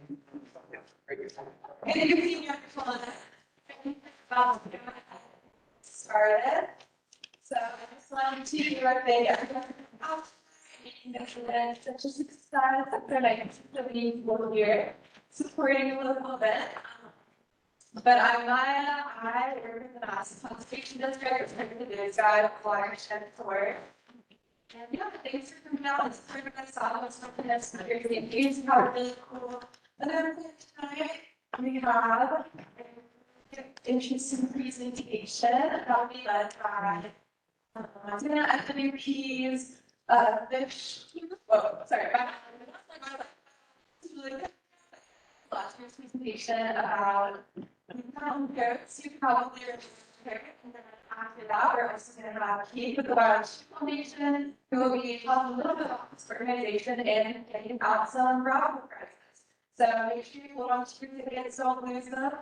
Good evening, everyone. Started. So I just wanted to thank everyone for such a success. But I really people here supporting a little bit. But I'm Maya. I work in the Madison Conservation District. I'm the news guy of Watershed Tour. And yeah, thanks for coming out. It's part of my song. Something that's very amazing, how really cool. And then tonight we have an interesting presentation that'll be led by FWP's last year's presentation about mountain goats. You probably are familiar. And then after that, we're also going to have Keith with the Bighorn Sheep Foundation, who will be talking a little bit about this organization and getting out some raffle prizes. So make sure you hold on to your tickets, don't lose them.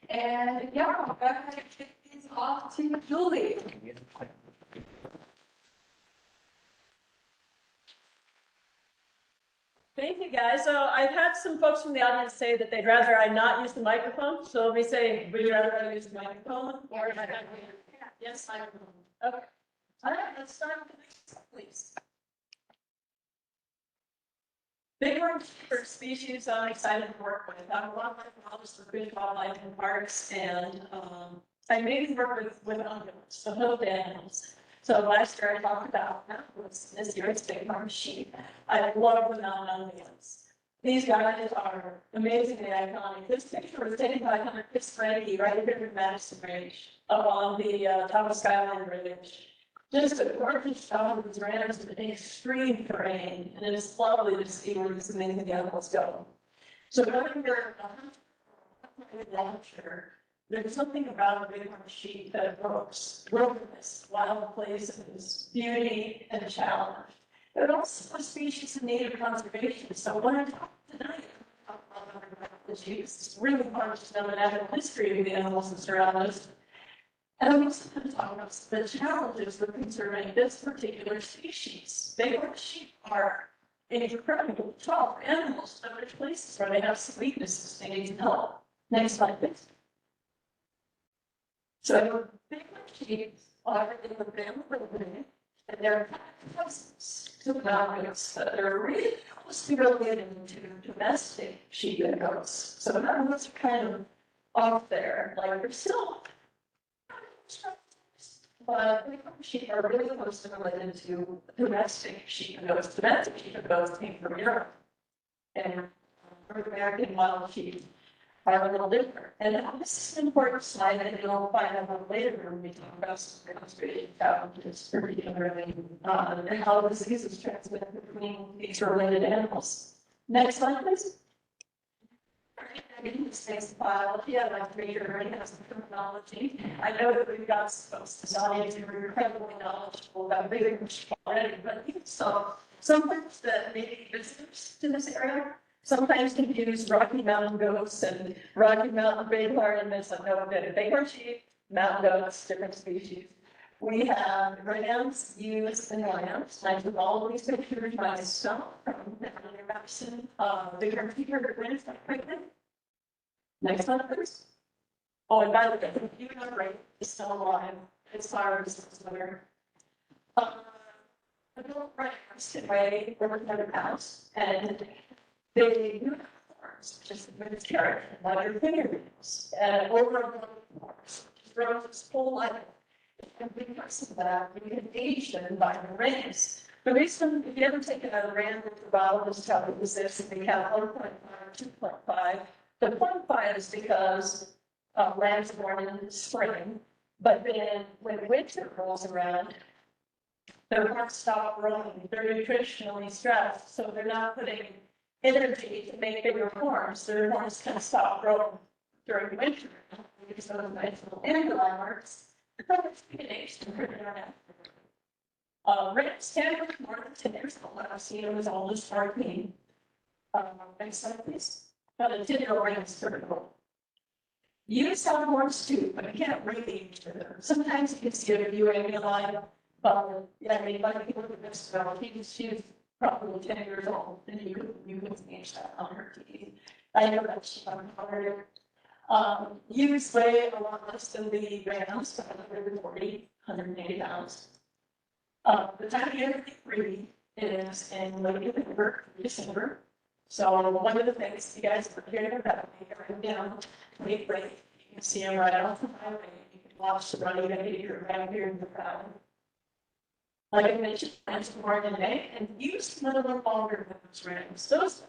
And yeah, I'll go ahead and kick things off to Julie. Thank you, guys. So I've had some folks from the audience say that they'd rather I not use the microphone. So let me say, would you rather I use the microphone or am I not? Yes, microphone. Okay. All right, let's start with the next one, please. Bighorn Sheep are species I'm excited to work with. I'm a wildlife biologist for fish, wildlife, and parks, and I mainly work with ungulates, the hoofed animals. So last year I talked about this year it's Bighorn Sheep. I love the mountain ungulates. These guys are amazingly iconic. This picture was taken by Hunter Frankie right here in Madison Range, up on the top of Skyline Ridge. Just a gorgeous shot of these ranches with extreme terrain, and it's lovely to see where these amazing animals go. So whether you're a launcher, there's something about a Bighorn Sheep that evokes wilderness, wild places, beauty, and challenge. But also a species in need of conservation. So when I talk tonight about the Sheeps, it's really hard to know the natural history of the animals that surround us. And I'm also going to talk about the challenges with conserving this particular species. Bighorn Sheep are incredibly tall animals, but there's places where they have some weaknesses they need help. Next slide, please. So Bighorn Sheep are in the family, and they're cousins to mountain goats that are really closely related to domestic sheep and goats. So mountain goats are kind of off there, like they're still. But Bighorn Sheep are really closely related to domestic sheep and goats. Domestic sheep and goats came from Europe, and North American wild sheep are a little different. And this is an important slide that you'll find out later when we talk about some conservation challenges, particularly and how diseases transmit between these related animals. Next slide, please. In space biology, I'd like to make sure everybody has the terminology. I know that we've got some folks in this audience who are incredibly knowledgeable about Bighorn Sheep already, but some folks that may be visitors to this area sometimes confuse Rocky Mountain goats and Rocky Mountain Bighorn, and it's like, no, Bighorn Sheep, mountain goats, different species. We have rams, ewes, and lambs. I took all of these pictures myself from Madison. Bighorn Sheep are twins, pregnant. Next one, please. Oh, and by the way, you know, right, it's still alive. It's hard to swear. Adult rams weigh over 100 pounds, and they do have horns, which is the biggest character, like your fingernails, and over a horns, which grows its whole life. And because of that, you can age them by the rams. The reason, if you ever take a ram with the biologist tell you this, and they have 1.5 or 2.5. The 0.5 is because lambs are born in the spring, but then when winter rolls around, their horns stop growing. They're nutritionally stressed, so they're not putting energy to make bigger horns. Their horns can stop growing during winter. Because of the nice little embryo marks. Rams can live more than 10 years old. I've seen them as old as 14. Next slide, please. But a 10-year-old ram is critical. Ewes have horns too, but you can't really age them. Sometimes you can see a ewe alive. Yeah, I mean, like people with this, she's probably 10 years old, and you can age that on her teeth. I know that sheep on harder. Ewes weigh a lot less than the rams, 140, 180 pounds. The time of year they breed is in late November, December. So one of the things you guys are hearing about, right down late break, you can see them right off the highway. You can watch the running behavior around here in the valley. Like I mentioned, I'm born in May, and ewes live a little longer than those rams. Those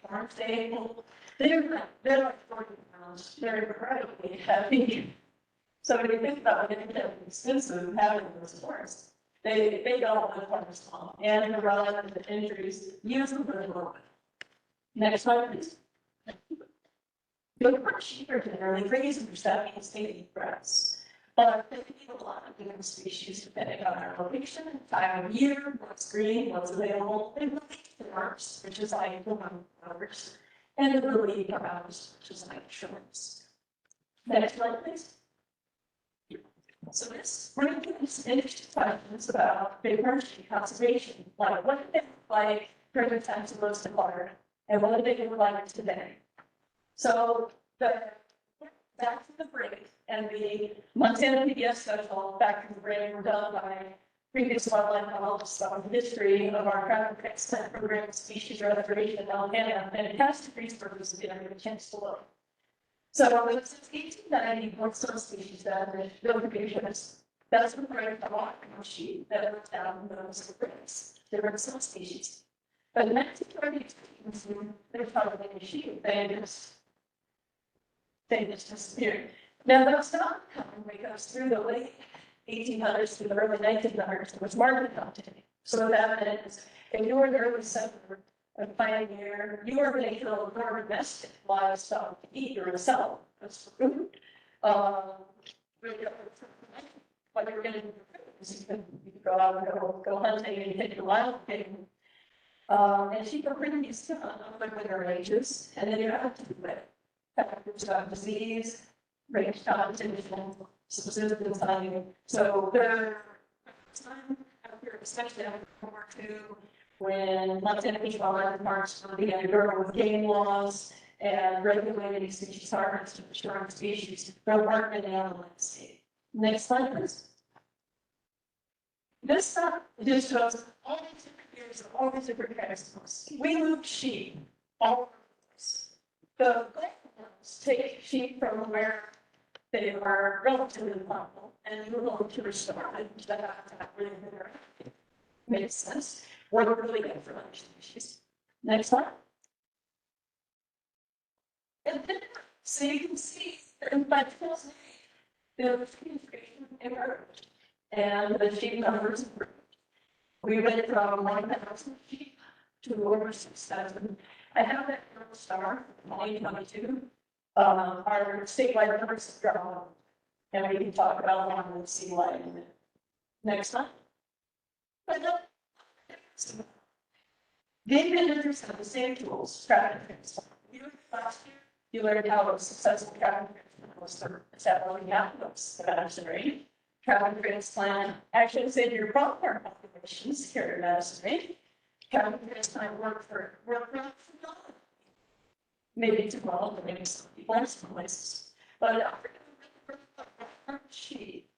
aren't able. They're like 40 pounds. They're incredibly heavy. So when you think about it, it's expensive having those horses. They don't live on this long. And the relative injuries, use them for a little bit. Next one, please. Bighorn sheep are generally raised for 70 to 80 breaths. But they need a lot of different species depending on their location, time of year, what's green, what's available. They really the marks, which is like the one colors, and the really cows, which is like shrimps. Next slide, please. So this brings interesting questions about bighorn sheep conservation, like what did they look like during the times of most acquired, and what do they look like today? So back to the break and the Montana PBS special back to the break were done by previous wildlife biologists on the history of our crown extent program species restoration in Montana, and it has to resources if you don't get a chance to look. So since 1890, most of the species that are notifications, that's when we're a lot of sheep that are down in those breaks. There were some species. But in 1930s, there's probably any sheep. They just disappeared. Now that's not coming because through the late 1800s to the early 1900s, there was market hunting. So that means if you were an early settler, a pioneer, you were going to kill more domestic livestock to eat or to sell as food. What you were going to do is you could go out and go hunting and you take your wild pig. And sheep are pretty used to other winter ranges, and then you have to do it. Disease, range competition, subsistence hunting. So there time after, especially after World War II, when Montana Fish Wildlife Parks began to grow with game laws and regulating species harvest and restoring species, there weren't many on the landscape. Next slide, please. This stuff just shows all these different years of all these different kinds. We moved sheep all over the place. The take sheep from where they are relatively vulnerable and move on to restore them to the habitat where they makes sense. We're really good for other species. Next one. And then, so you can see that by 2008, the penetration emerged and the sheep numbers improved. We went from 1,000 sheep to over 6,000. I have that North Star, 2022. Our statewide numbers have dropped, and we can talk about one and see why in a minute. Next one. But no, game managers have the same tools, traffic transfer. Last year, you learned how a successful traffic transplant was establishing outputs of Madison Range. Traffic transplant actions in your proper populations here at Madison Range. Traffic transplant work for maybe too well, maybe some people in some places. But sheep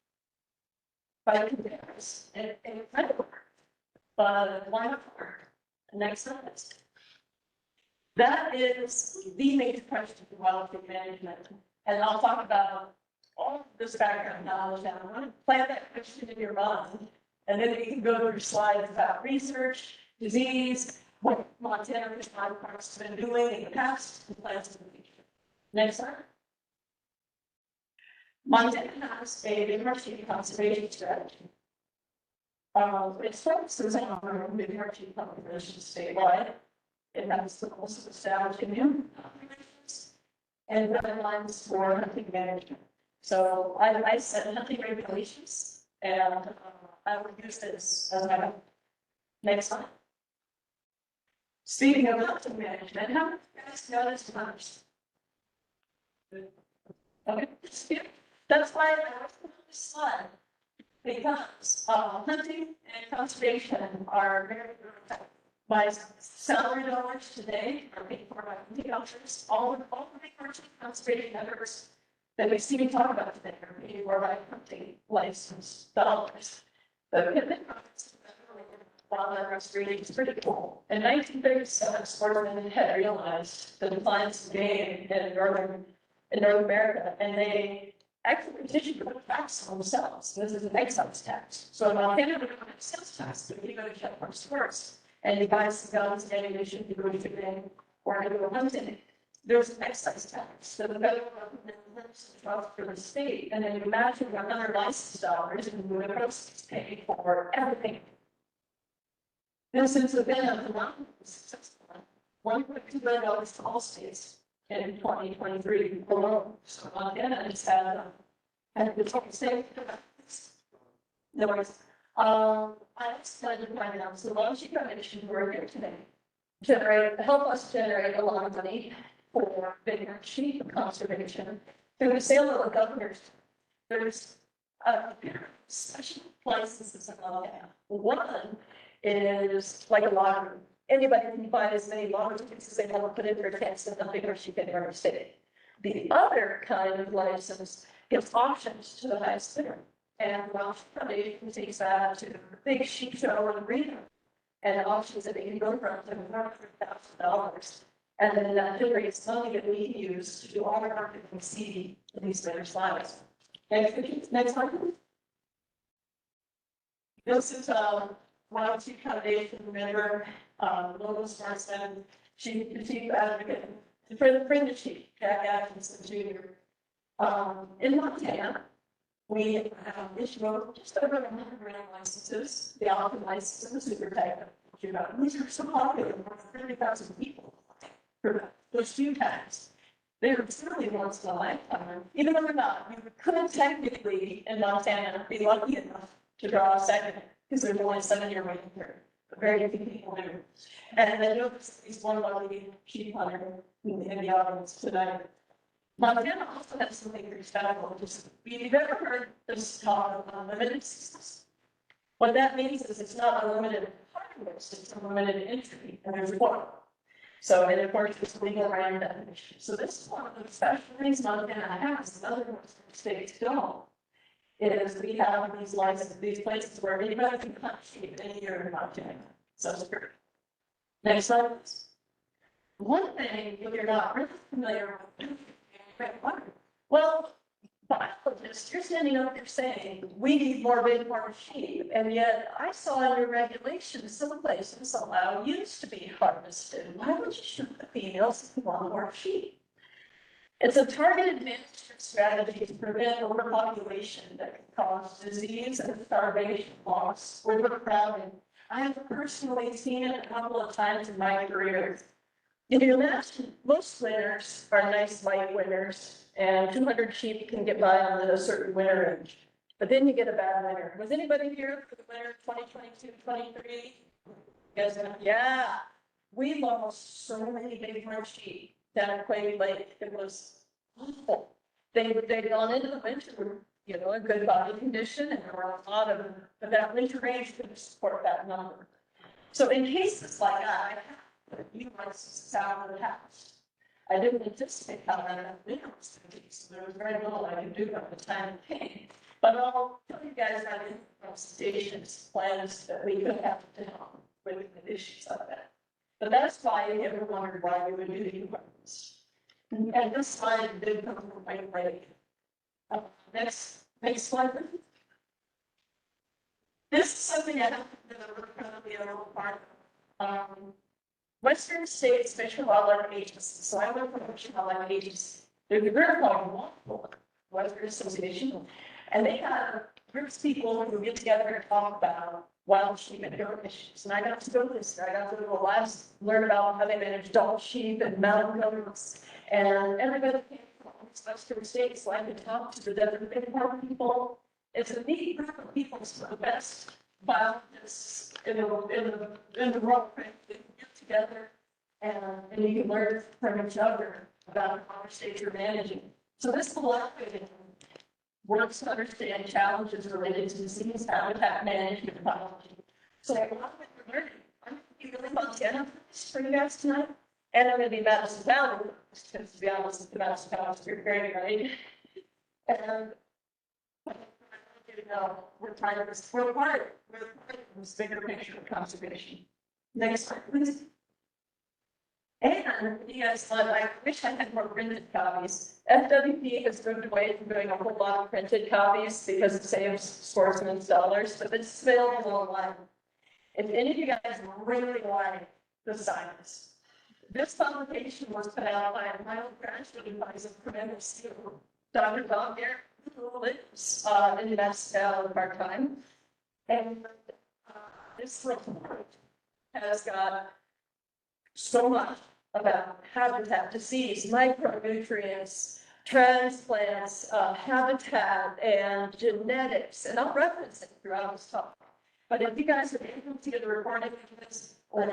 by comparison, it kind of worked. But why not work? Next sentence. That is the major question for wildlife management. And I'll talk about all of this background knowledge now. I want to plant that question in your mind. And then you can go through slides about research, disease, what Montana Fish Wildlife Parks has been doing in the past and plans in the future. Next slide. Montana has a bighorn sheep conservation strategy. It focuses on bighorn sheep conservation statewide. It has the goals of establishing new populations and guidelines for hunting management. So I set hunting regulations, and I will use this as my next slide. Speaking of hunting management, how many of you guys know this hunters? Okay, that's why I was on this slide, because hunting and conservation are very, very my salary dollars today are paid for by hunting vouchers. All the Bighorn Sheep conservation efforts that we see me talk about today are paid for by hunting license dollars. The commitment to wildlife restoration is pretty cool. In 1937, sportsmen had realized the declines of game in North America, and they actually petitioned for a tax on themselves. This is an excise tax. So in Montana, we don't have sales tax, but you go to shop our stores and you buy some guns and ammunition, you go to shooting or you go hunting. There's an excise tax. So the federal government limits the cost for the state, and then you imagine $100 license dollars and the proceeds paid for everything. This is a bit of the mountain successful. $1.2 billion to all states in 2023 alone. So Montana has had the total state. No worries. I just wanted to point out, so Bighorn Sheep Foundation, who are here today, help us generate a lot of money for Bighorn Sheep conservation through the sale of the governors. There's special licenses in Montana. One is like a lottery. Anybody can buy as many lottery tickets as they want to put in their tents and nothing or she can ever state. The other kind of license gives options to the highest bidder. And the Bighorn Sheep Foundation takes that to the big sheep show in Reno. And the options that they can go from to $100,000. And then that generates money that we can use to do all our marketing and seeding in these better lives. Next slide. This is Bighorn Sheep Foundation member, Lois Marston. She's the chief advocate for the sheep, Jack Atkinson Jr. In Montana, we have issued just over 100 rental licenses, the alpha license, and the super tag. These are so popular, more than 30,000 people for those few tags. They're truly once in a lifetime, even though we're not. We could technically in Montana be lucky enough to draw a second, because there's only a 7-year waiting period. But very few people do. And I noticed at least one lucky sheep hunter in the audience tonight. Montana also has something pretty special. You've ever heard this talk of unlimited systems? What that means is it's not unlimited harvest, it's unlimited entry, and there's one. So, and of course, it's legal land definition. So this is one of the special things Montana has, that other states don't. Is we have these licenses, these places where anybody can hunt sheep any year in Montana. So it's great. Next slide. One thing, if you're not really familiar with, well, biologists, you're standing up there saying, we need more Bighorn sheep, and yet I saw in your regulations, some places allow ewes to be harvested. Why would you shoot the females if you want more sheep? It's a targeted management strategy to prevent overpopulation that can cause disease and starvation loss, overcrowding. I have personally seen it a couple of times in my career. If you imagine, most winters are nice light winters, and 200 sheep can get by on a certain winter range. But then you get a bad winter. Was anybody here for the winter 2022, 23? Yes, yeah. We lost so many Bighorn sheep down at Quaid Lake. It was awful. They'd gone into the winter, you know, in good body condition, and there were a lot of them, but that winter range couldn't support that number. So in cases like that, you licenses out of the house. I didn't anticipate how that winter was going to be, so there was very little I could do by the time it came. But I'll tell you guys about the stations, plans that we could have to help with issues like that. But that's why you ever wondered why we would do the ones. And this slide did come from my break. Next slide. This is something I have to be a little part of. Western States Fish and Wildlife Agency. So I work for the Fish and Wildlife Agency. There's a group called Western Association, and they have groups of people who get together and talk about wild sheep and goat issues. And I got to go this year. I got to go to the labs, learn about how they manage doll sheep and mountain goats. And everybody came from Western states, so I could talk to the different Bighorn people. It's a neat group of people, some of the best biologists in the world. They get together and you can learn from each other about how states are managing. So this collaborative works to understand challenges related to disease, habitat management, biology. So a lot of it we're learning. I'm going to really Montana for you guys tonight. And I'm gonna be Madison Mountain, because to be honest, the Madison Mountains are very right. And you know, we're part of this, we're part of this bigger picture of conservation. Next slide, please. And you guys thought, I wish I had more printed copies. FWP has moved away from doing a whole lot of printed copies because it saves sportsmen's dollars, but it's available online. If any of you guys really like the science, this publication was put out by my old graduate advisor from MSU, Dr. Don Garrett, who lives in Madison part-time. And this report has got so much about habitat, disease, micronutrients, transplants, habitat, and genetics, and I'll reference it throughout this talk. But if you guys are able to get a recording of this, or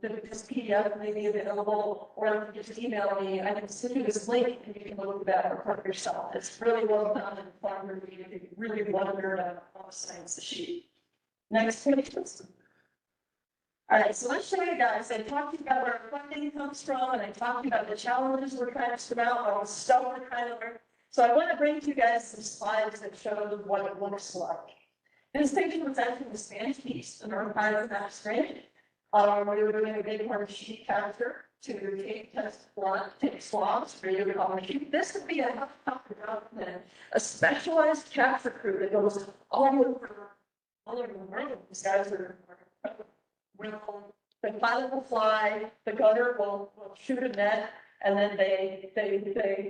this PDF may be available, or you can just email me, I can send you this link and you can look at that report yourself. It's really well done and fun to read if you really want to learn about the science of sheep. Next page, please. All right, so let's show you guys. I talked about where our funding comes from, and I talked about the challenges we're trying to surmount, all the stuff we're trying to learn. So I want to bring to you guys some slides that show what it looks like. This picture was actually the Spanish piece, the North Carolina Madison Range. We were doing a Bighorn Sheep capture to take swabs for you to call a sheep. This would be a helicopter development, a specialized capture crew that goes all over the world. These guys are the pilot will fly, the gunner will shoot a net, and then they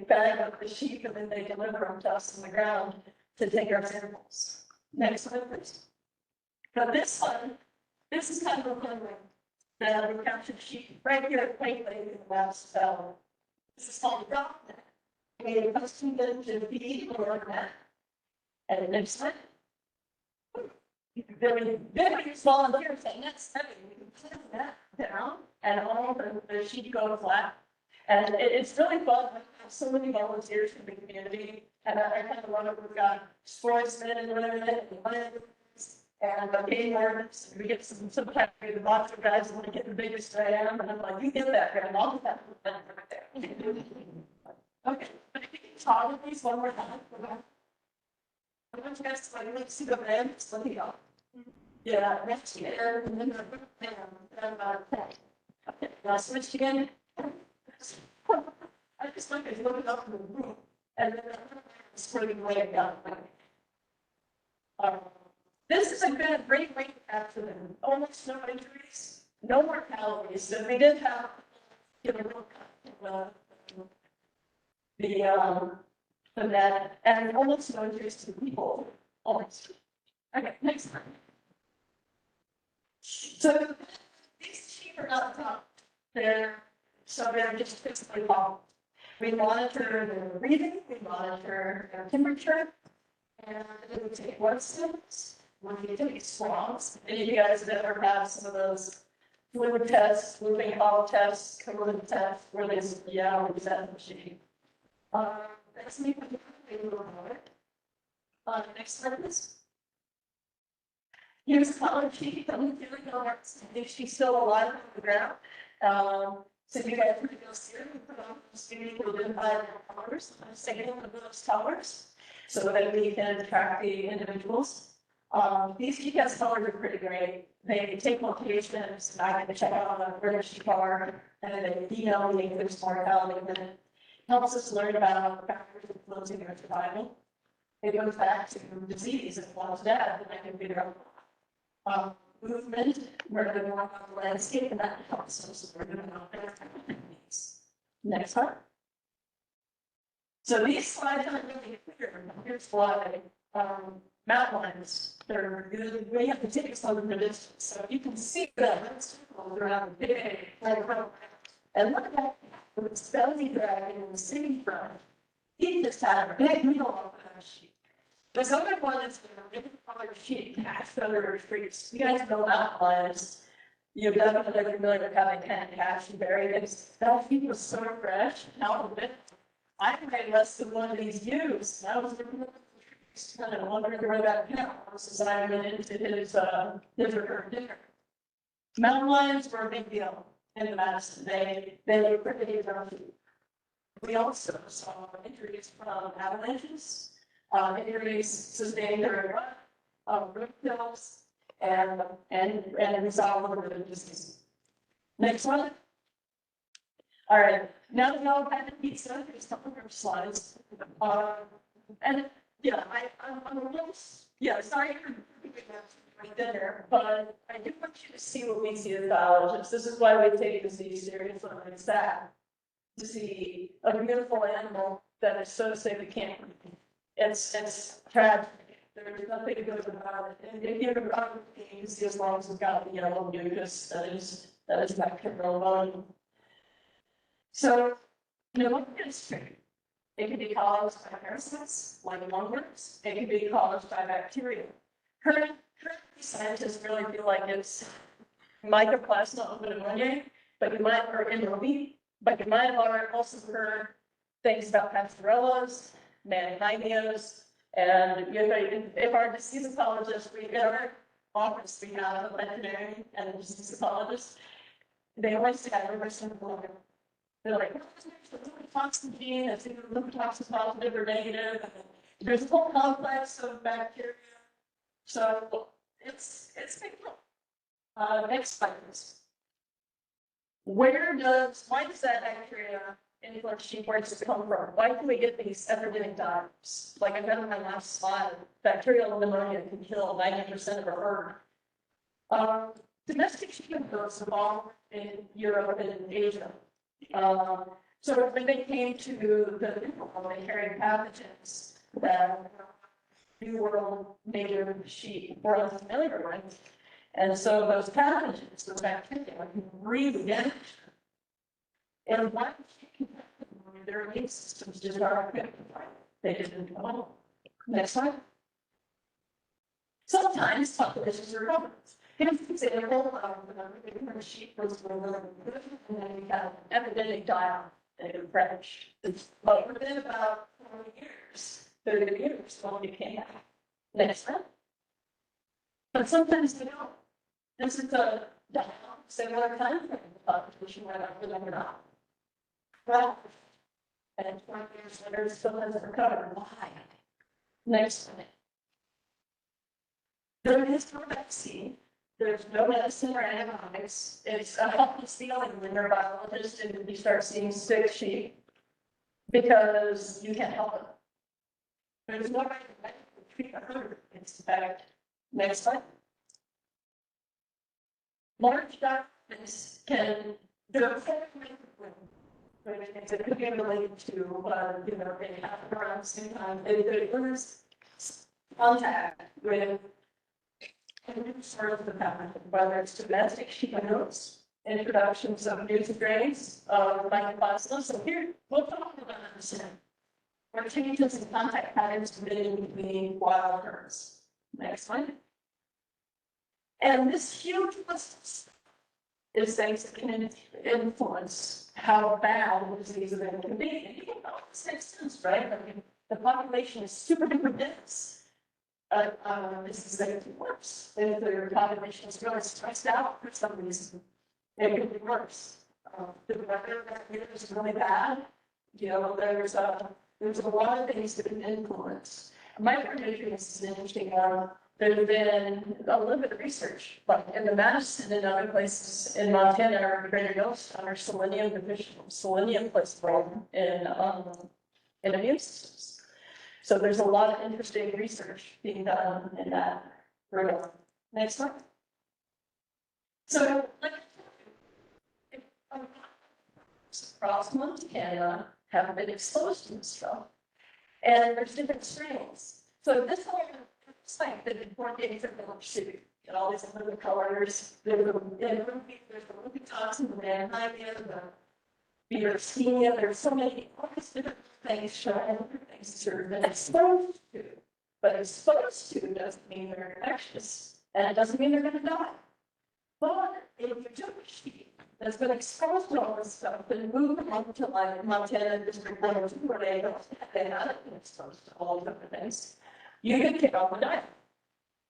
bag up the sheep and then they deliver them to us on the ground to take our samples. Next one, please. But this one, this is kind of a fun one. That we captured sheep right here at Quaint Lake in the last valley. This is called a dog net. We accustomed them to feed or net. And next one. Very volunteers saying that's heavy. We can put that down and all the sheep go flat. And it's really fun. I have so many volunteers from the community. And I kind of love it. We've got sportsmen and women and the game wardens. We get sometimes the lots of guys want to get the biggest I am. And I'm like, you get that, Graham. I'll do that right there. Okay. But if you can talk with these one more time. I want you guys to like see the man, just let me go. Yeah, next year, and then okay, now switch again. I just like to look it up in the room, and then spreading way down. This is a great way to capture them. Almost no injuries, no mortalities. So we did have, you know, the net, and almost no injuries to the people. Almost. Okay, next one. So these sheep are not top. They're just physically long. We monitor their breathing, we monitor their temperature, and we take blood samples. When we take swabs, any of you guys have ever had some of those fluid tests, moving bottle tests, COVID tests, where they say, yeah, we use that machine. That's me. Next slide, please. Here's a collared sheep that we really know if she's still alive on the ground. So you guys can go see her, we put on those people identify their colors, singing of those colors, so that we can track the individuals. These GPS colors are pretty great. They take locations, and I can check out where the sheep are, and they email me if there's mortality, and it helps us learn about factors influencing their survival. It goes back to disease, if one's dead, then I can figure out movement, where they walk on the landscape, and that helps us learn about their needs. Next part. So these slides aren't really clear. Here's why mountain lions, they're good. We have to take some of the distance. So you can see them around the big, and look at that, with belly dragon in the city front. He just had a big meal on that sheep. This other one is a really colored sheep, cash feather streaks. You guys know mountain lions. You're definitely familiar with having cash and berries. That sheep was so fresh, out of it. I made less than one of these ewes. I was kind of wondering where that came from as I went into his or her dinner. Mountain lions were a big deal in the Madison. They were pretty around. We also saw injuries from avalanches, injuries sustained during roof kills, and we saw a little bit of disease. Next one. All right, now that y'all have had the pizza, here's a couple more slides. And yeah, I'm a little, yeah, sorry for right there, but I do want you to see what we see as biologists. This is why we take this seriously. It's sad to see a beautiful animal that is so sick it can't. It's tragic. There's nothing good about it. And if you're around you see as long as it's got the yellow mucus, that is bacterial volume. So, you know, look at this tree. It can be caused by parasites, like lungworms. It can be caused by bacteria. Currently, scientists really feel like it's mycoplasma of pneumonia, but you might, or MOV, but you might have also heard things about pastorellas, manhinias, and if our disease ecologist, in our office, we have a veterinarian and a disease ecologist, they always say, I remember some of them. They're like, the toxin gene, it's either toxin positive or negative. There's a whole complex of bacteria. So it's big. Next slide, please. Why does that bacteria in Bighorn sheep, where does it come from? Why can we get these epidemic dives? Like I got on my last slide, bacterial pneumonia can kill 90% of our herd. Domestic sheep goats evolved in Europe and Asia. So when they came to the New World, they carried pathogens that New World native sheep were unfamiliar with. And so those pathogens, those bacteria, can really damage them. And why their immune systems just aren't good. They didn't know. Next slide. Sometimes populations are covered. Here's an example of the Bighorn sheep was really good, and then we got an epidemic die-off in French. But within about 20 years, 30 years, when you came back. Next one. But sometimes they don't. This is a die-off, similar time frame. The population went up and then up. Well, and 20 years later, it still hasn't recovered. Why? Next one. There is no vaccine. There's no medicine or antibiotics. It's a helpless feeling when you're a biologist and you start seeing sick sheep because you can't help it. There's no way to treat a herd. It's in fact, next slide. Large documents can it could be related to, they happen around the same time. There is contact with sort of the pattern, whether it's domestic sheep and goats, introductions of new strains of mycoplasma. So here, we'll talk about this. Or changes in contact patterns between wild herds. Next one. And this huge list is things that can influence how bad the disease event can be. And you can know this makes sense, right? I mean, the population is super duper dense. This is going to be worse. If their population is really stressed out for some reason, it could be worse. The weather that year is really bad. There's a lot of things that can influence. Micronutrients is an interesting one. There's been a little bit of research, but in the Madison and other places in Montana or Greater Yellowstone are selenium deficient. Selenium plays a role in immune systems. So there's a lot of interesting research being done in that regard. Next one. So, across Montana have been exposed to this stuff, and there's different strains. So this whole site that important things are Bighorn sheep and all these other colors. There's a ruby toxin, the manhinium, the Beersteenia. There's so many all these different things showing different things that have been exposed to. But exposed to doesn't mean they're infectious, and it doesn't mean they're going to die. But if you took a sheep that's been exposed to all this stuff and moved them up to like Montana District 1 or 2 where they haven't been exposed to all different things, you can kick off the diet.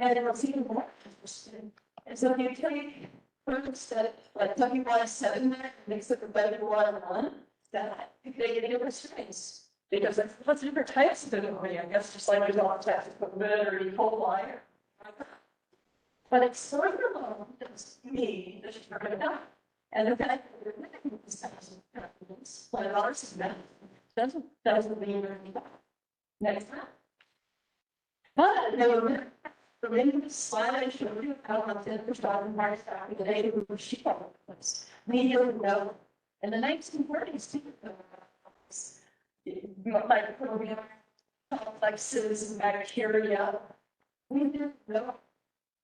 And it was even more interesting. And so if you take instead, like talking about 7 there, makes it a better one, that they get different strains. Because there's lots of different types of delivery, I guess, just like there's all types of equipment or E. coli. But it's sort of it's me, the sugar enough. And the fact that we're making these types of companies, when ours is meant, doesn't mean anything. Next time. But the latest slide I showed you, how much interest on Mars back in the day we were sheep was. We didn't know. In the 1940s, microbial complexes and bacteria. We didn't know.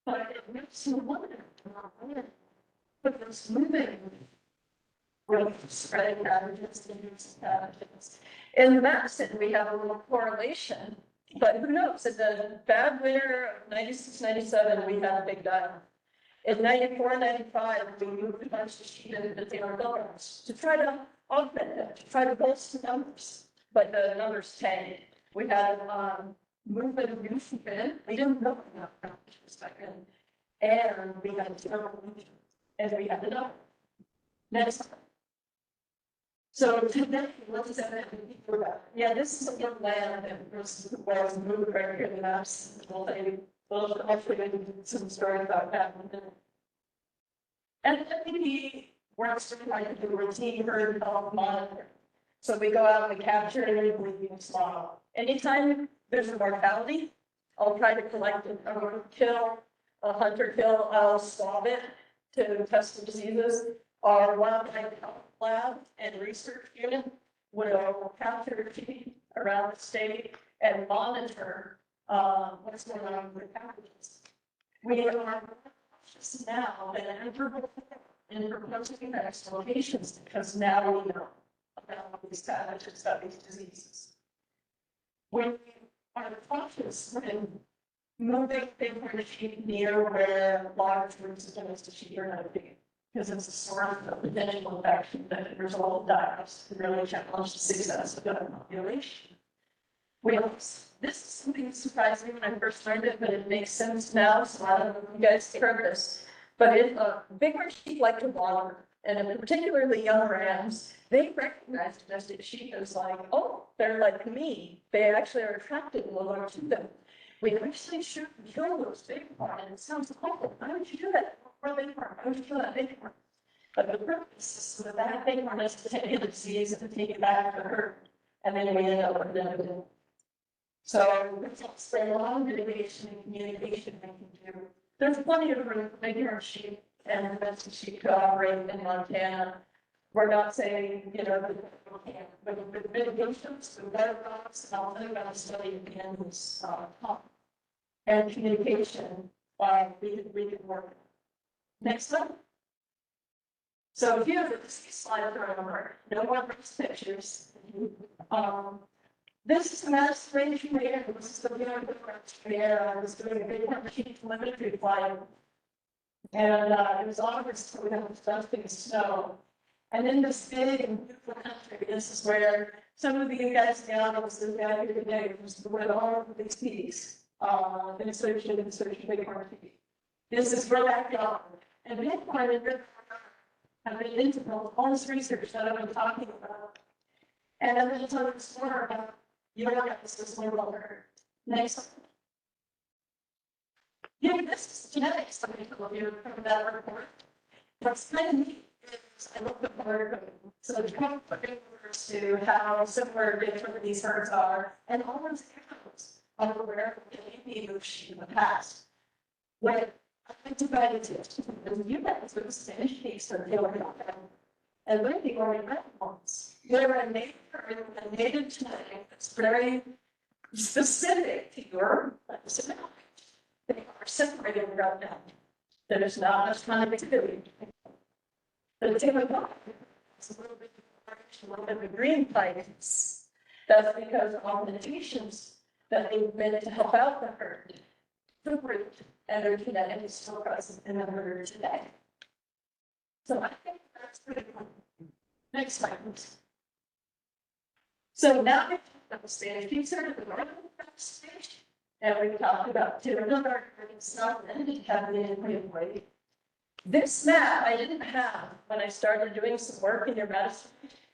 But it makes you wonder. But it's moving. Really spreading pathogens and using pathogens. In Madison, we have a little correlation. But who knows? In the bad winter of 96, 97, we had a big die. In 94, 95, we moved a bunch of sheep into the buildings to try to augment it, to try to bolster numbers. But the numbers tanked. We had movement of new sheep in. We didn't know enough back then. And we had a terrible winter. And we had enough. Next. So today, what does that mean? Yeah, this is a little land that was moved right here in the maps. We'll hopefully do some story about that. And we works to try to do routine herd development monitoring. So we go out and we capture it, we small. Anytime there's a mortality, I'll try to collect it, or kill a hunter kill, I'll swab it to test for diseases. Our wildlife health lab and research unit will capture sheep around the state and monitor what's going on with the pathogens. We are just now than ever before in proposing next locations because now we know about these pathogens, about these diseases. We are cautious when moving Bighorn sheep near where large groups of domestic sheep are not being. Because it's a source of potential infection that could result in die-offs to really challenge the success of the population. This is something that surprised me when I first learned it, but it makes sense now, so I don't know if you guys heard this. But Bighorn sheep like to wander, and particularly young rams, they recognize domestic sheep as like, oh, they're like me. They actually are attracted a little to them. We actually should kill those bighorn, and it sounds awful. Why would you do that? Bighorn, why would you kill that bighorn? But the purpose is so that bighorn is to take the disease and to take it back to the herd, and then we end up with them. So it's a long mitigation and communication we can do. There's plenty of room for Bighorn sheep and domestic sheep to operate in Montana. We're not saying, but with mitigations, the weather box, and I'll think about a study again this talk. And communication, we can work. Next one. So if you have the slide over, no one brings pictures. This is the Madison Range from here. This is the Bighorn from here. I was doing a Bighorn sheep telemetry flight. And it was August, so we had dusting snow. And in this big and beautiful country, this is where some of you guys down, this is down here today, was where all of these peaks, in search of Bighorn sheep. This is where that gone. And Bighorn have been integral to all this research that I've been talking about. And I'm going to tell you this more about this more longer. Next one. Yeah, this is genetics. Some people of you from that report. What's kind of neat is I looked at more. So the kind refers to how similar different these herds are, and all those cows are aware of the baby sheep in the past. When I divided it, you guys were the Spanish piece that they were not them. And when the Orient ones, they're a native genetic that's very specific to your personality. They are separated right now. There is not much connectivity. The tail is a little bit of green fightings. That's because of all the mutations that they've been to help out the herd. The root and their genetic is still present in the herd today. So I think that's pretty cool. Next slide, please. So now we've talked about the Spanish pizza, the northern stage, and we've talked about two another stuff and have the way. This map I didn't have when I started doing some work in your Madison.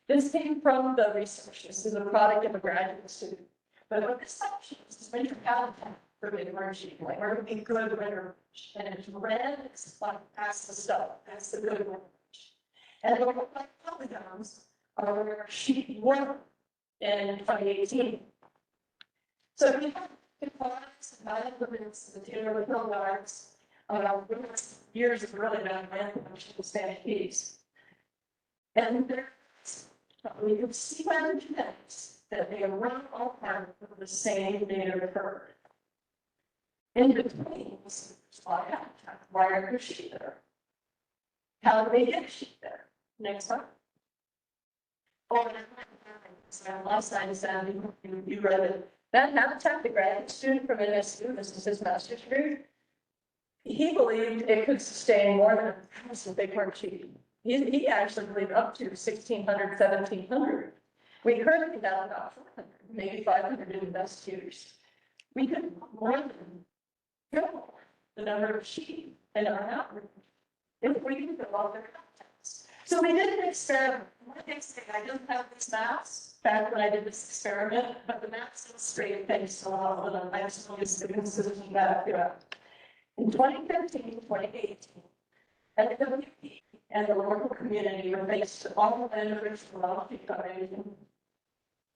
This came from the research. This is a product of a graduate student. But what this section is winter habitat for Bighorn sheep, like where would be good winter, and it's red, it's like past the stuff, that's the good winter. And it looked like polygons are where sheep were in 2018. So we have components, nine limits, the Taylor Hill Guards, years of really bad management of stampedes. And there's, we can see by the genetics that they run all part of the same native herd. In between, why are there sheep there? How do they get sheep there? Next one. Oh, and last time, Sandy, you read it. That habitat, the graduate student from NSU, this is his master's degree, he believed it could sustain more than 1,000 bighorn sheep. He actually believed up to 1,600, 1,700. We currently have about 400, maybe 500 in the best years. We could more than triple the number of sheep in our outreach if we could develop their habitats. So we did an experiment. One thing I didn't have these maps back when I did this experiment, but the maps illustrate things a lot of them. I just wanted to be consistent back throughout. In 2015, 2018, and the WP and the local community were faced with all the vendors for all sheep combination.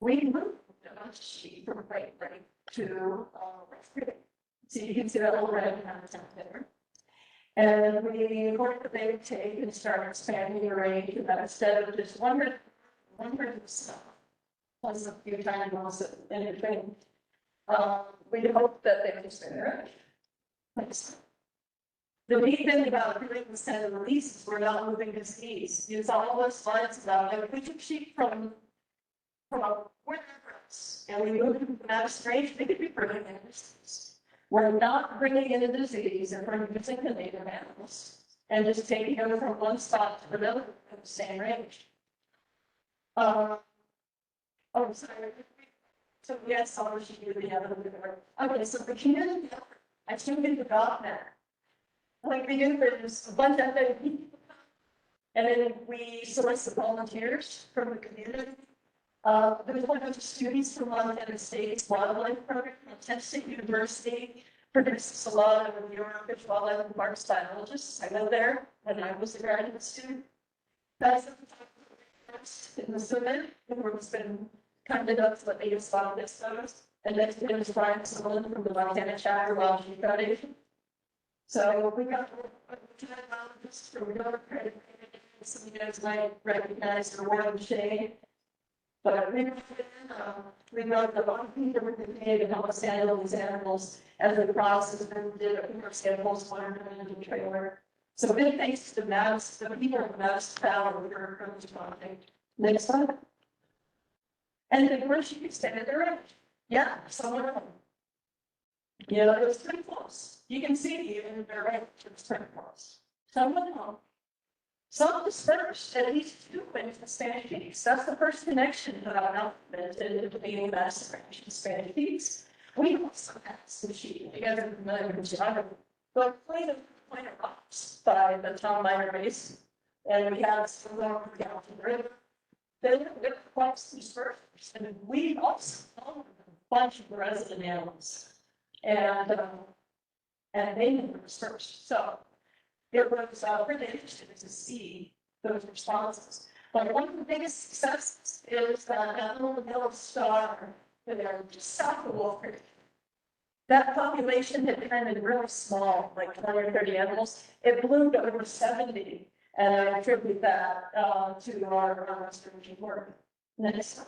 We moved a bunch of sheep from Great Break to so you can see that little red habitat there. And we hoped that they would take and start expanding the range, and that instead of just one herd of stuff, plus a few tiny ones in between, we hoped that they would expand their range. The neat thing about 30% of the leases, we're not moving to cities. Use all those slides about it. We took sheep from wherever else, and we moved them to Madison Range. They could be bringing in disease. We're not bringing in a disease and producing the native animals, and just taking them from one spot to another in the same range. Oh, sorry. So yes, I'll just give you the other. Okay, so the community. I assume we forgot that. Like we do, there's a bunch of other people. And then we solicit volunteers from the community. There's a bunch of students from Montana State's wildlife program at Tennessee State University. Produces a lot of European wildlife and parks biologists. I went there when I was a graduate student. That's in the summit, who's been kind enough to let me use all of this photos. And next to him is Brian Sullivan from the Montana Chapter Wild Sheep Foundation. So we got biologists from Europe, some of you guys might recognize the Warren Shade. But we got a lot of people with the to help us handle these animals as the process and did a samples, one in the trailer. So big thanks to Madison, the people of Madison Valley for responding. Next slide. And the where she extended their range. Yeah, some of them. You know, it was pretty close. You can see even their range was pretty close. Some of them. Some dispersed, at least two went to Spanish Peaks. That's the first connection that I documented into being Madison Range and Spanish Peaks. We also had some sheep. You guys are familiar with geography. But Point of Rocks by the Tom Minor Base. And we had some along the Gallatin River. They were quite dispersed. And we also found a bunch of resident animals. And they were dispersed. So it was really interesting to see those responses. But one of the biggest successes is that little yellow star there just south of Wolf Creek. That population had kind of really small, like 20 or 30 animals. It bloomed to over 70, and I attribute that to our restoration work. Next.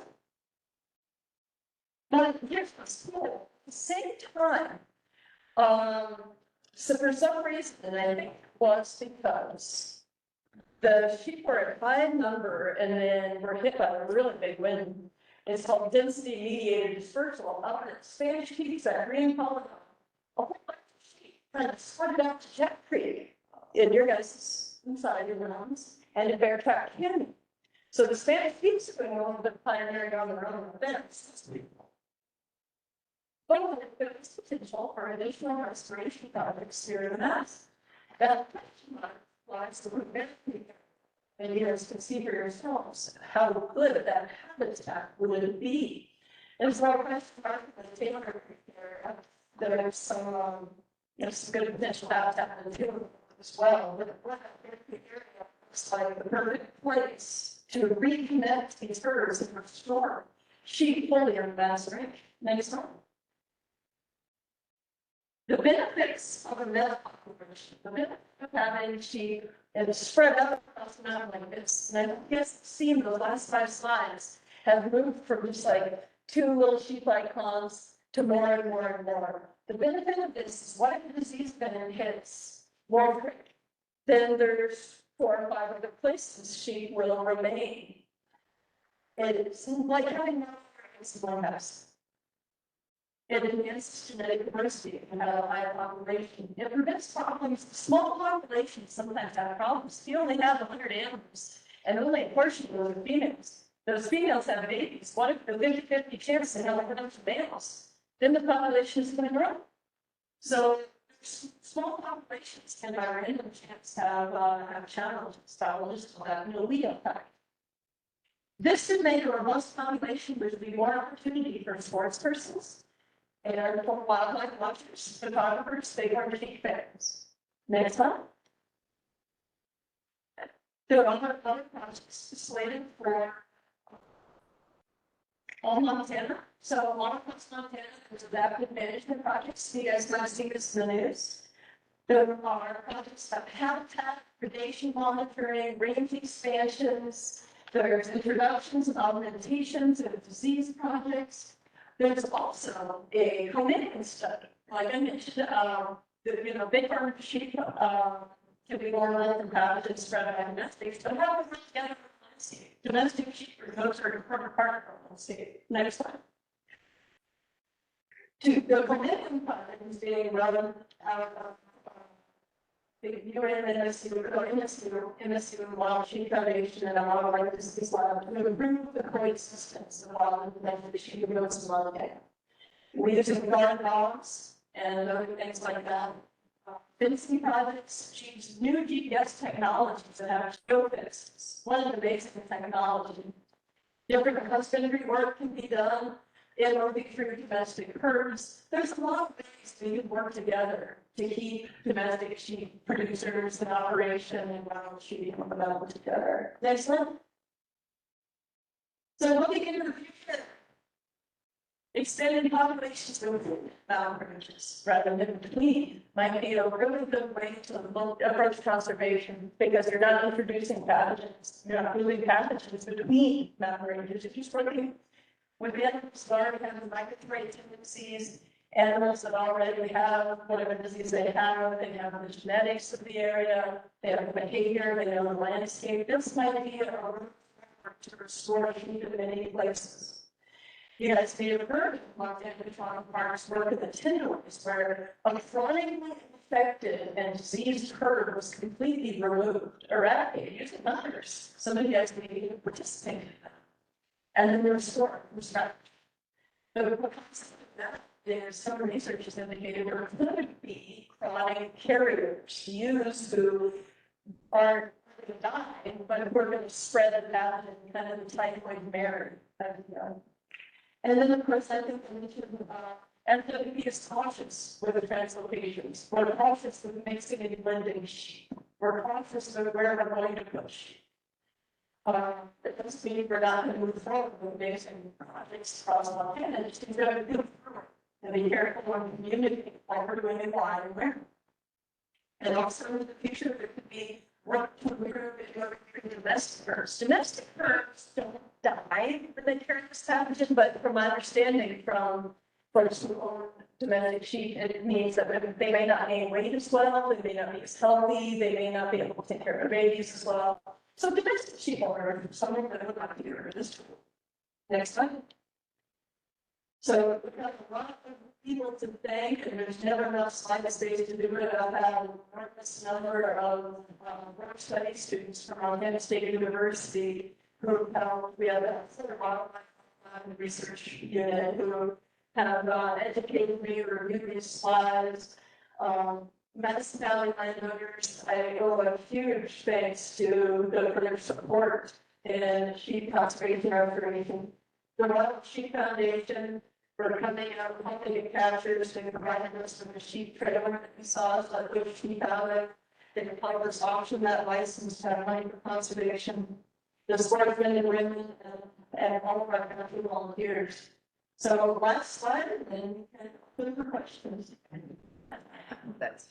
But here's what's cool. At the same time, so for some reason, and I think it was because the sheep were at high number and then were hit by a really big wind. It's called density mediated dispersal up at Spanish Peaks at Green Polygon. A whole bunch of sheep kind of spread out to Jack Creek in your guys' inside your realms and in Bear Track Canyon. So the Spanish Peaks have been a little bit pioneering on their own events. But there's potential for additional restoration projects here in the Mass. That lives that would benefit. And you guys can see for yourselves how good that habitat would be. And so I went to the Taylor here, there's some, some good potential habitat in the Taylor as well, but what the area looks like the perfect place to reconnect these herds and restore sheep fully on Madison Range. Next one. The benefits of a meadow population, the benefit of having sheep and spread out across the mountain like this. And I guess seen the last 5 slides have moved from just like 2 little sheep icons to more and more and more. The benefit of this is what if the disease venom hits Wolf Creek? Then there's 4 or 5 other places sheep will remain. It's like having no against one house. It enhances genetic diversity and have a higher population. It prevents problems. Small populations sometimes have problems. If you only have 100 animals and only a portion of those are females, those females have babies. What if the 50-50 chance they have a bunch of males? Then the population is going to grow. So small populations can, by random chance, have challenges. Challenges will have no lead effect. This should make a robust population. There should be more opportunity for sports persons and for wildlife watchers, photographers, Bighorn Sheep fans. Next one. There are other projects slated for all Montana. So along with Montana, there's adaptive management projects. You guys might have seen this in the news. There are projects of habitat, predation monitoring, range expansions. There's introductions and augmentations and disease projects. There's also a commitment study, like I mentioned, Bighorn Sheep can be more than pathogens spread by domestics, but how do we together with landscape? Domestic sheep are those are important part of our landscape. Next slide. The commitment project is being run out of the MSU Wild Sheep Foundation and a lot of like this lab to improve the coexistence of wild and domestic sheep and goats and wild game. We use guard dogs and other things like that. Fencing projects use new GPS technologies that have geofences. One of the basic technology. Different husbandry work can be done. It will be through domestic herds. There's a lot of ways we can work together to keep domestic sheep producers in operation and wild sheep developed together. Next one. So looking into the future, extended populations within mountain ranges rather than between might be a really good way to approach conservation because you're not introducing pathogens, you're not moving pathogens between mountain ranges. If you're working with animals that already have the migratory tendencies, animals that already have whatever disease they have the genetics of the area, they have the behavior, they know the landscape. This might be a route to restore sheep in many places. You guys may have heard of Montana Farm Parks work at the Tenderways, where a chronically infected and diseased herd was completely removed, eradicated using others. Some of you guys may be participating in that. And then restored from scratch. The concept of that is some research has indicated there could be chronic carriers used who aren't going to die, but we're going to spread it out in kind of the typhoid barrier. And then, of course, I think we should, and to be as cautious with the translocations. We're cautious with mixing and blending sheep. We're cautious with where we're going to put sheep. It doesn't mean we're not going to move forward with mixing projects across Montana. It's just going to move forward and be careful on community like we're doing in why and where. And also in the future, there could be work to improve domestic herds. Domestic herds don't die when they carry this pathogen, but from my understanding from folks who own domestic sheep, it means that they may not gain weight as well, they may not be as healthy, they may not be able to take care of their babies as well. So domestic sheep owners are something that would not be here this tool. Next slide. So we've got a lot of people to thank, and there's never enough slide space to do it. I've had an enormous number of work study students from Montana State University who we have a wildlife research unit who have educated me, reviewed these slides. Madison Valley landowners, I owe a huge thanks to them for their support in sheep conservation restoration. The Wild Sheep Foundation for coming out and helping to capture this and providing us with a sheep trailer that we saw, so that we sheep out of. They can help us auction that license to have money for conservation. The sportsmen and women and all of our country volunteers. So last slide, and then you can open for questions. That's.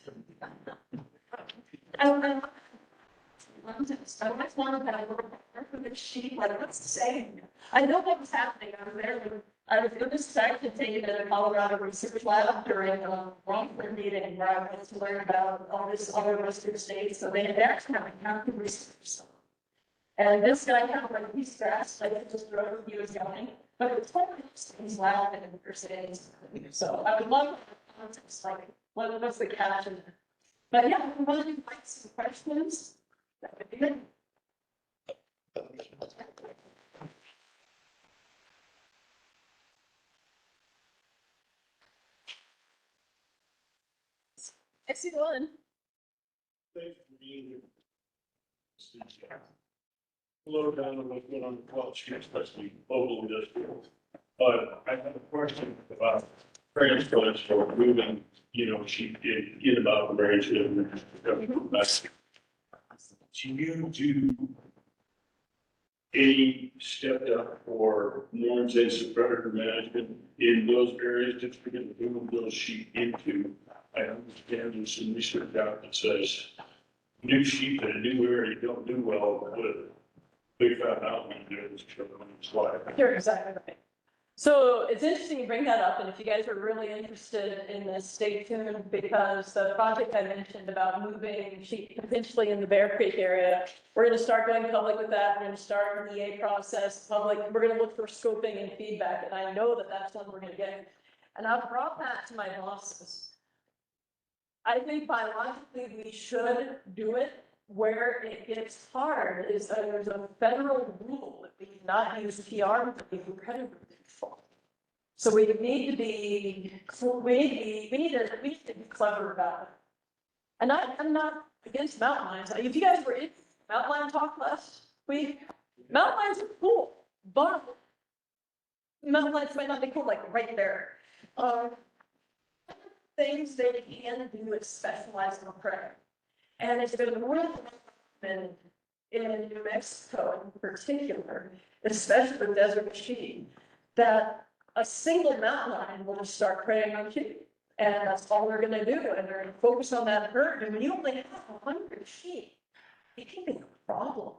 I always wanted to have a little more for the sheep, like what's the saying? I know what was happening. I was in this faculty at a Colorado Research Lab during a Rockland meeting where I went to learn about all this other western states. So they had actually had a county research. And this guy kind of like he's fast, I just wrote he was going, but it was totally he's laughing and for saying something. So I would love context, like what's the caption? But yeah, we want to invite some questions. That would be good. I see one. Thanks for being here. Slow down on what's going on the college here, especially mobile industrial. But I have a question about transplants for moving, sheep in about the range. Do you do any stepped up for non-invasive predator management in those areas just to get move those sheep into? I understand there's some research out that says new sheep in a new area don't do well with big fat mountain there that's slide. You're exactly right. So it's interesting you bring that up, and if you guys are really interested in this, stay tuned, because the project I mentioned about moving sheep potentially in the Bear Creek area, we're going to start going public with that. We're going to start an EA process, public. We're going to look for scoping and feedback, and I know that that's what we're going to get. And I've brought that to my bosses. I think biologically we should do it. Where it gets hard is that there's a federal rule that we cannot use PR for predator control. So we need to be clever about it. And I'm not against mountain lions. If you guys were in mountain lion talk last week, mountain lions are cool, but mountain lions might not be cool like right there. Things they can do is specialize in predator. And it's been really in New Mexico in particular, especially with desert sheep, that a single mountain lion will just start preying on sheep. And that's all they're going to do. And they're going to focus on that herd. And when you only have 100 sheep, it can be a problem.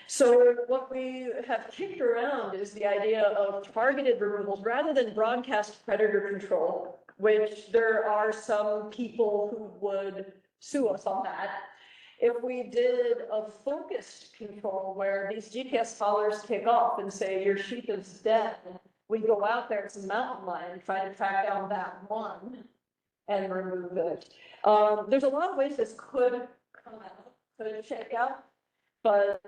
So what we have kicked around is the idea of targeted removals rather than broadcast predator control, which there are some people who would sue us on that. If we did a focused control where these GPS collars kick off and say your sheep is dead, we go out there, it's a mountain lion, try to track down that one and remove it. There's a lot of ways this could come out, could shake out, but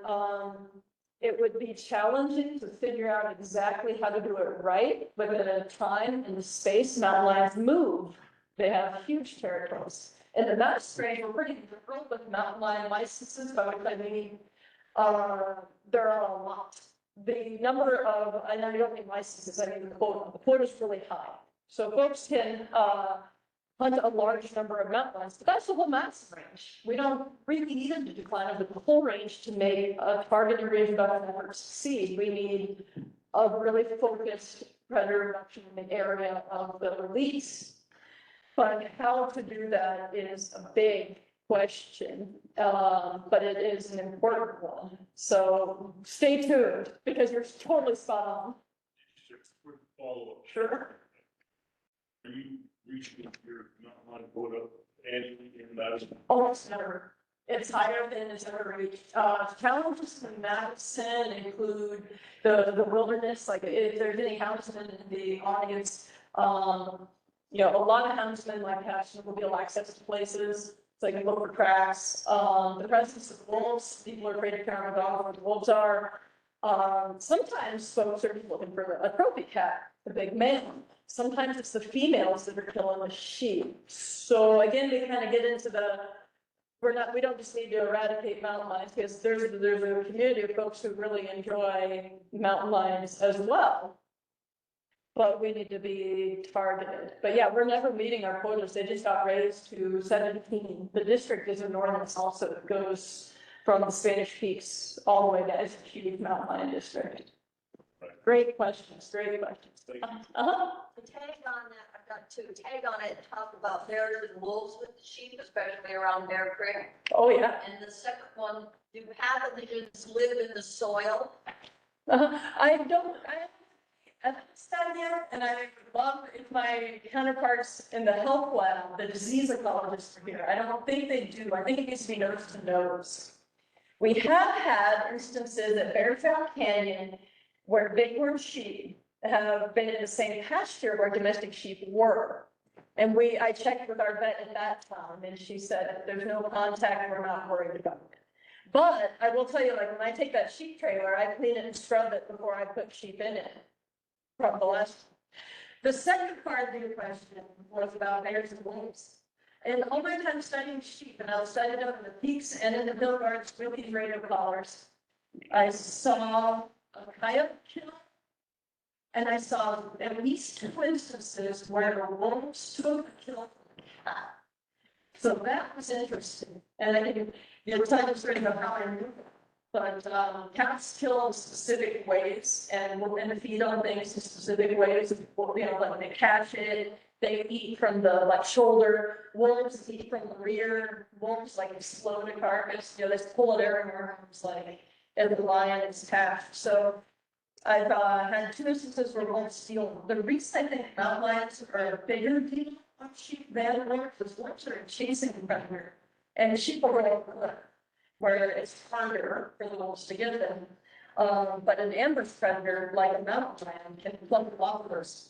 it would be challenging to figure out exactly how to do it right within a time and space. Mountain lions move. They have huge territories. And the mountain range, we're pretty liberal with mountain lion licenses, by which I mean, there are a lot. The number of, I know you don't need licenses, I mean the quota is really high. So folks can hunt a large number of mountain lions, but that's the whole Madison range. We don't really need them to decline over the whole range to make a targeted range reduction effort succeed. We need a really focused predator reduction in the area of the release. But how to do that is a big question, but it is an important one. So stay tuned because you're totally spot on. Just a quick follow-up. Sure. Are you reaching your mountain lion quota annually in Madison? Almost never. It's higher than it's ever reached. Challenges in Madison include the wilderness, like if there's any houndsmen in the audience, a lot of houndsmen like to have snowmobile access to places, so they can look for tracks. The presence of wolves, people are afraid to carry a dog where the wolves are. Sometimes folks are looking for a trophy cat, the big male. Sometimes it's the females that are killing the sheep. So again, we kind of get into we don't just need to eradicate mountain lions, because there's a community of folks who really enjoy mountain lions as well. But we need to be targeted. But yeah, we're never meeting our quotas. They just got raised to 17. The district is enormous also. It goes from the Spanish Peaks all the way to Executive Mountain Lion District. Great questions, great questions. Thank you. To tag on that, I've got to tag on it, talk about bears and wolves with the sheep, especially around Bear Creek. Oh, yeah. And the second one, do pathogens live in the soil? I haven't studied yet, and I would love if my counterparts in the health lab, the disease ecologists are here. I don't think they do. I think it needs to be nose to nose. We have had instances at Beartail Canyon where bighorn sheep have been in the same pasture where domestic sheep were. And I checked with our vet at that time, and she said, there's no contact, we're not worried about it. But I will tell you, like, when I take that sheep trailer, I clean it and scrub it before I put sheep in it. From the last. The second part of your question was about bears and wolves. And all my time studying sheep, and I studied them in the peaks and in the hill guards with these radio collars, I saw a coyote kill, and I saw at least 2 instances where the wolves took a kill from the cat. So that was interesting. And I can, tell the story about how I knew that. But cats kill in specific ways and feed on things in specific ways. Like they catch it, they eat from the shoulder. Wolves eat from the rear. Wolves explode a carcass. They pull it everywhere. It's and the lion is attached. So I've had 2 instances where wolves steal. The reason I think mountain lions are a bigger deal on sheep than wolves is wolves are chasing the predator, and sheep are over the where it's harder for the wolves to get them. But an ambush predator like a mountain lion can plump off those.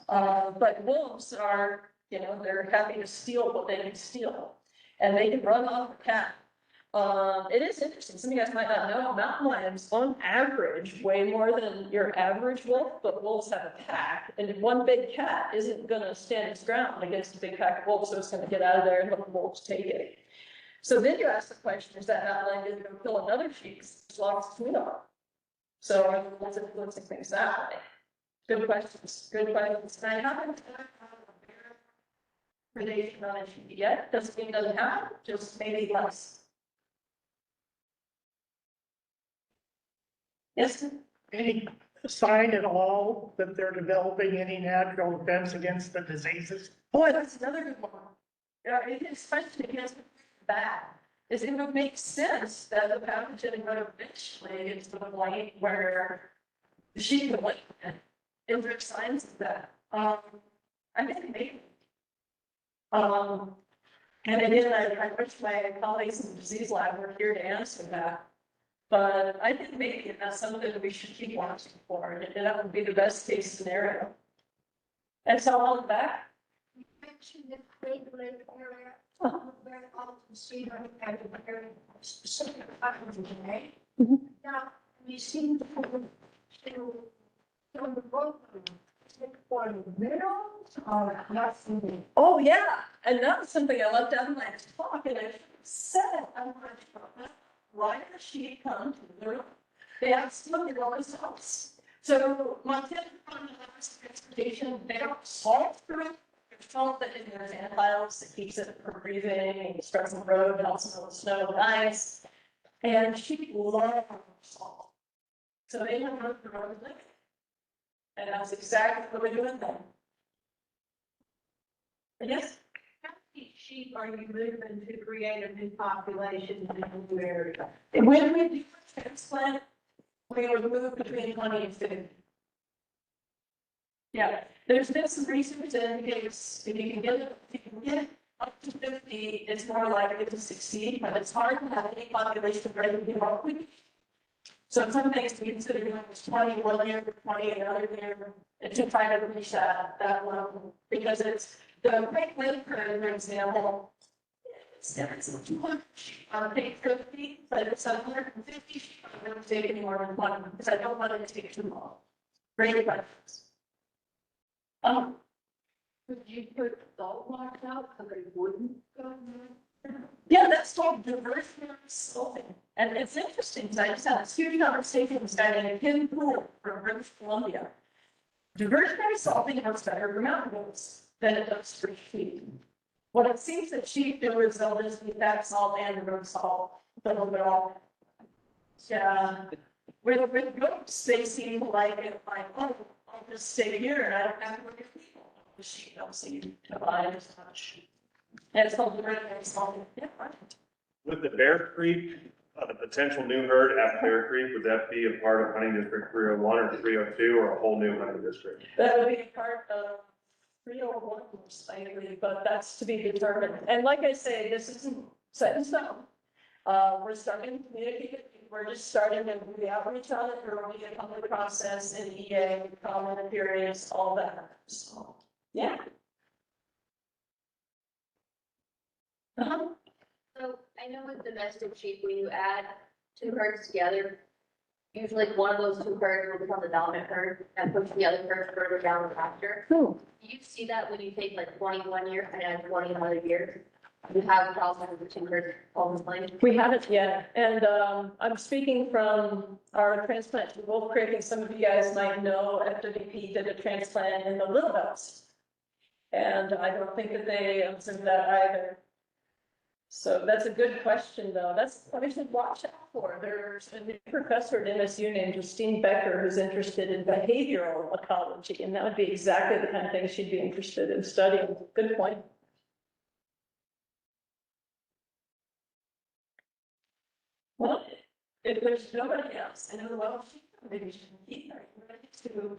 But wolves are, they're happy to steal what they can steal, and they can run off a cat. It is interesting. Some of you guys might not know, mountain lions on average weigh more than your average wolf, but wolves have a pack, and one big cat isn't going to stand its ground against a big pack of wolves, so it's going to get out of there and let the wolves take it. So then you ask the question, is that mountain lion going to kill another sheep as long as it's food on? So let's influencing things that way. Good questions. Good questions. And I haven't predation on a sheep yet. Doesn't mean it doesn't happen, just maybe less. Yes? Any sign at all that they're developing any natural defense against the diseases? Boy, that's another good one. Especially against that, is it would make sense that the pathogen would eventually get to the point where the sheep would like it. Is there signs of that? I think maybe. And again, I wish my colleagues in the disease lab were here to answer that. But I think maybe that's something that we should keep watching for, and that would be the best case scenario. And so on the back. You mentioned the Great Lake area, very often see them at a very specific time of the day. Now, we seem to on the road, for the minerals or nothing. Oh, yeah, and that was something I left out in my talk, and I said, I'm going to why does she come to the room? They absolutely all themselves. So Montana Department of Transportation, they don't salt the road. There's salt that in their antivirals that keeps it from breathing and stress on the road, and also the snow and ice. And she love salt. So they have road the road living. And that's exactly what we're doing then. Yes? How many sheep are you moving to create a new population in a new area? When we do a transplant, we would move between 20 and 50. Yeah, there's been some research that indicates if you can get up to 50, it's more likely to succeed, but it's hard to have any population ready to be healthy. So some things to consider doing is 20 one year, 20 another year, and to try to reach that level, because it's the Great Lake, for example, It's 200 sheep on page 50, but it's 150 sheep. I'm going to take any more than one because I don't want it to take too long. Great questions. Would you put dog walks out so they wouldn't go? Yeah, that's called diversionary sloping. And it's interesting, because I just had a huge conversation with this guy named Kim Poole from British Columbia. Diversionary sloping has better ground rules than it does for sheep. What it seems that sheep do is they'll just eat that salt and the road salt, they'll all. Yeah, with goats, they seem like it, like, oh, I'll just stay here and I don't have to look at people. The sheep don't seem to mind as much. And it's called diversionary sloping. Yeah, right. With the Bear Creek, the potential new herd at Bear Creek, would that be a part of hunting district 301 or 302 or a whole new hunting district? That would be a part of 301, most likely, but that's to be determined. And like I say, this isn't set in stone. We're starting to communicate, we're just starting to do the outreach on it, there will be a public process in EA, comment periods, all that. So, yeah. Uh-huh. So I know with domestic sheep, when you add two herds together, usually one of those two herds will become the dominant herd and push the other herd further down the pasture. Cool. Do you see that when you take like 21 years and add 20 another year? You have a problem with the two herds all the time? We haven't yet, and I'm speaking from our transplant to Wolf Creek, and some of you guys might know FWP did a transplant in the Little Bells. And I don't think that they observed that either. So that's a good question, though. That's what we should watch out for. There's a new professor at MSU named Justine Becker who's interested in behavioral ecology, and that would be exactly the kind of thing she'd be interested in studying. Good point. Well, if there's nobody else, I know, well, maybe we should keep ready to.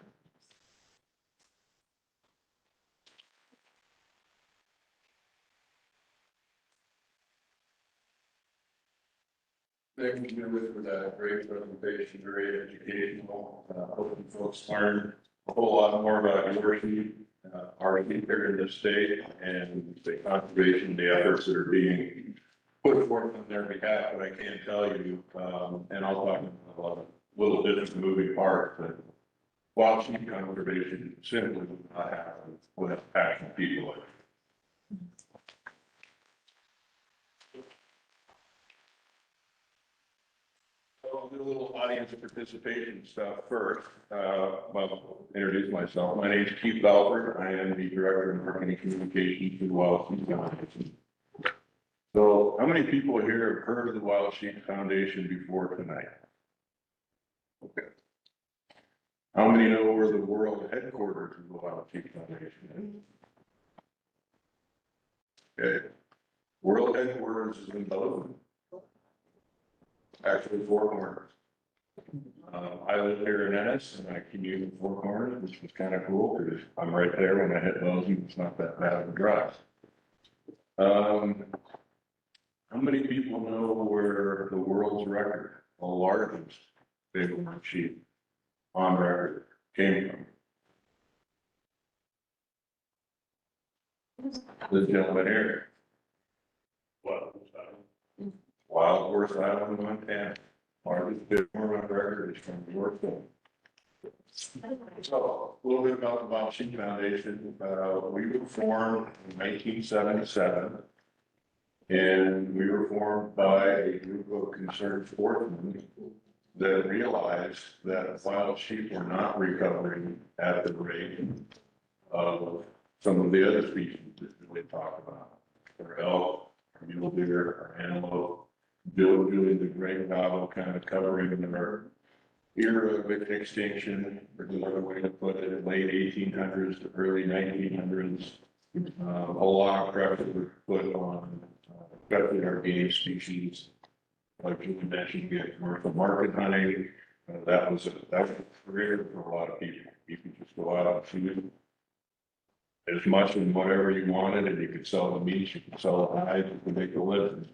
Thank you for that great presentation, very educational, hoping folks learn a whole lot more about your sheep, our sheep here in the state, and the conservation, the efforts that are being put forth on their behalf. But I can tell you, and I'll talk about a little bit of moving parts, but wild sheep conservation simply would not happen without passionate people like you. I'll do a little audience participation stuff first. Well, introduce myself. My name is Keith Belford. I am the Director of Marketing Communications for the Wild Sheep Foundation. So how many people here have heard of the Wild Sheep Foundation before tonight? Okay. How many know where the world headquarters of the Wild Sheep Foundation is? Okay. World headquarters is in Bozeman. Actually, Four Corners. I live here in Ennis and I commute in Four Corners, which was kind of cool because I'm right there when I hit Bozeman. It's not that bad of a drive. How many people know where the world's record, the largest bighorn sheep on record, came from? This gentleman here. Wild Horse Island, Montana. Largest bighorn on record is from Yorkville. So, a little bit about the Wild Sheep Foundation. We were formed in 1977. And we were formed by a group of concerned sportsmen that realized that wild sheep were not recovering at the rate of some of the other species that we talk about. Our elk, our mule deer, our antelope, doing the great novel kind of covering our era of extinction, or another way to put it, late 1800s to early 1900s. A lot of pressure was put on, especially our game species. Like you mentioned, get commercial market hunting. That was a career for a lot of people. You could just go out and shoot as much and whatever you wanted, and you could sell the meat, you could sell the hides, you could make a living.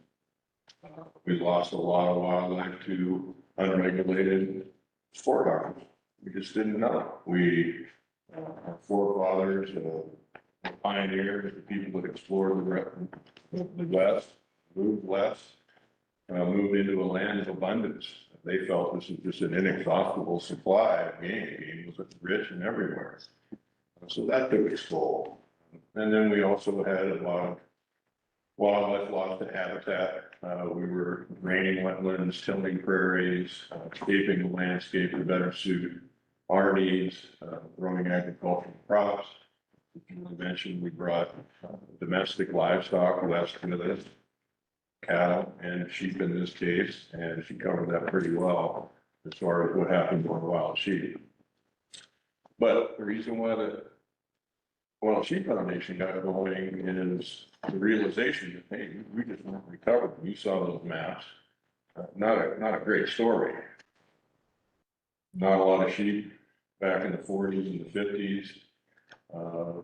We lost a lot of wildlife to unregulated sport hunters. We just didn't know. Our forefathers, pioneers, the people that explored the West, moved west, moved into a land of abundance. They felt this was just an inexhaustible supply of game. Game was rich and everywhere. So that took its toll. And then we also had a lot of wildlife lost to habitat. We were draining wetlands, tilling prairies, shaping the landscape to better suit our needs, growing agricultural crops. As you mentioned, we brought domestic livestock west with us, cattle and sheep in this case, and she covered that pretty well as far as what happened with wild sheep. But the reason why the Wild Sheep Foundation got going is the realization that, hey, we just weren't recovered. You saw those maps. Not a great story. Not a lot of sheep back in the 40s and the 50s.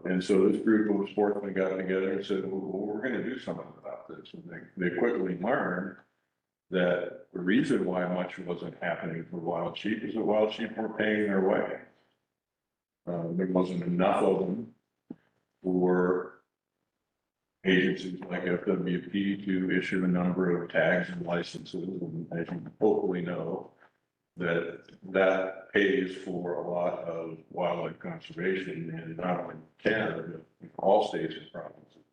And so this group of sportsmen got together and said, well, we're going to do something about this. And they quickly learned that the reason why much wasn't happening for wild sheep is that wild sheep weren't paying their way. There wasn't enough of them for agencies like FWP to issue a number of tags and licenses. And as you hopefully know, that pays for a lot of wildlife conservation in not only Canada, but in all states and provinces.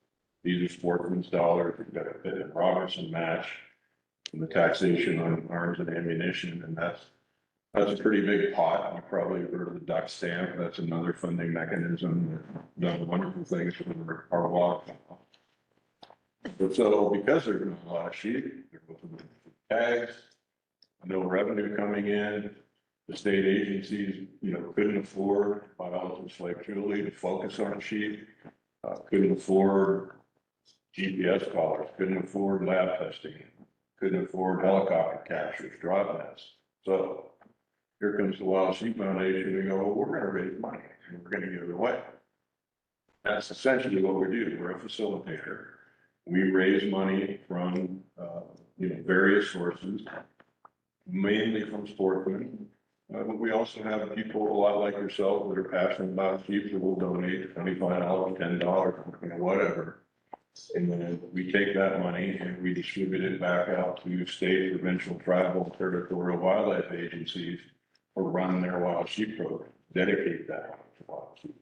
These are sportsmen's dollars. We've got a Pitt and Robertson match and the taxation on arms and ammunition, and that's a pretty big pot. You probably heard of the duck stamp. That's another funding mechanism that's done wonderful things for our wildlife. But so because there's not a lot of sheep, there wasn't tags, no revenue coming in. The state agencies, couldn't afford biologists like Julie to focus on sheep, couldn't afford GPS collars, couldn't afford lab testing, couldn't afford helicopter captures, drop nets. So here comes the Wild Sheep Foundation. We go, well, we're going to raise money and we're going to give it away. That's essentially what we do. We're a facilitator. We raise money from, various sources, mainly from sportsmen. But we also have people a lot like yourself that are passionate about sheep that will donate $25, $10, whatever. And then we take that money and we distribute it back out to state, provincial, tribal, territorial wildlife agencies or run their wild sheep program, dedicate that to wild sheep.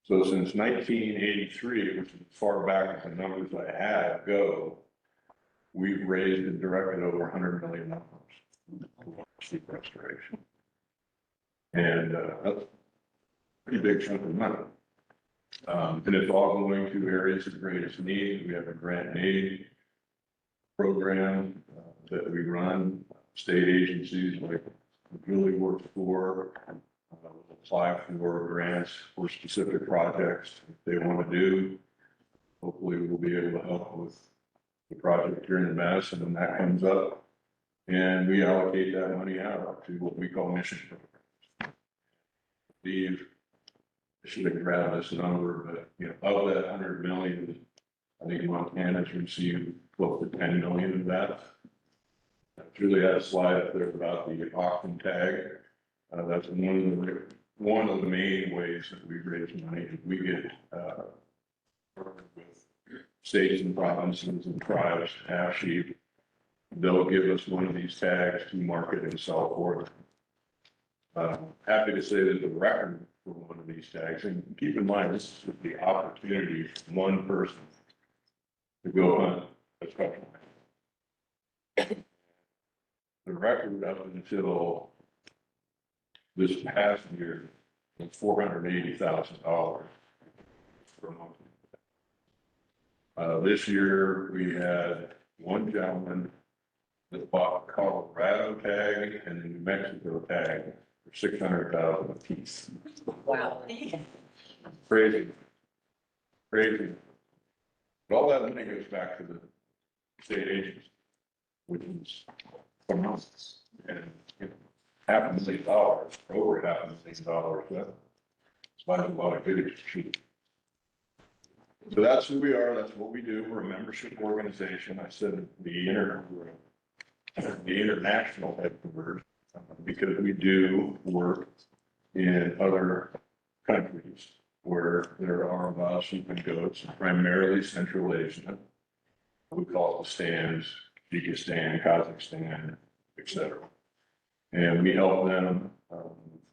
So since 1983, which is as far back as the numbers I have go, we've raised and directed over $100 million for wild sheep restoration. And that's a pretty big chunk of money. And it's all going to areas of greatest need. We have a grant and aid program that we run. State agencies like Julie works for, apply for grants for specific projects they want to do. Hopefully we'll be able to help with the project here in Madison when that comes up. And we allocate that money out to what we call mission programs. Steve should have grabbed this number, but of that 100 million, I think Montana's received close to 10 million of that. Julie had a slide up there about the auction tag. That's one of the main ways that we raise money. We get with states and provinces and tribes to have sheep. They'll give us one of these tags to market and sell for them. Happy to say that the record for one of these tags, and keep in mind, this is the opportunity for one person to go hunt a special. The record up until this past year was $480,000 for a month. This year we had one gentleman that bought a Colorado tag and a New Mexico tag for $600,000 a piece. Wow. Crazy. But all that money goes back to the state agency, which is from us. And $500,000, over $500,000, that's quite a lot of good sheep. So that's who we are, that's what we do. We're a membership organization. I said the international headquarters, because we do work in other countries where there are wild sheep and goats, primarily Central Asia. we call it the stands, Kyrgyzstan, Kazakhstan, et cetera. And we help them.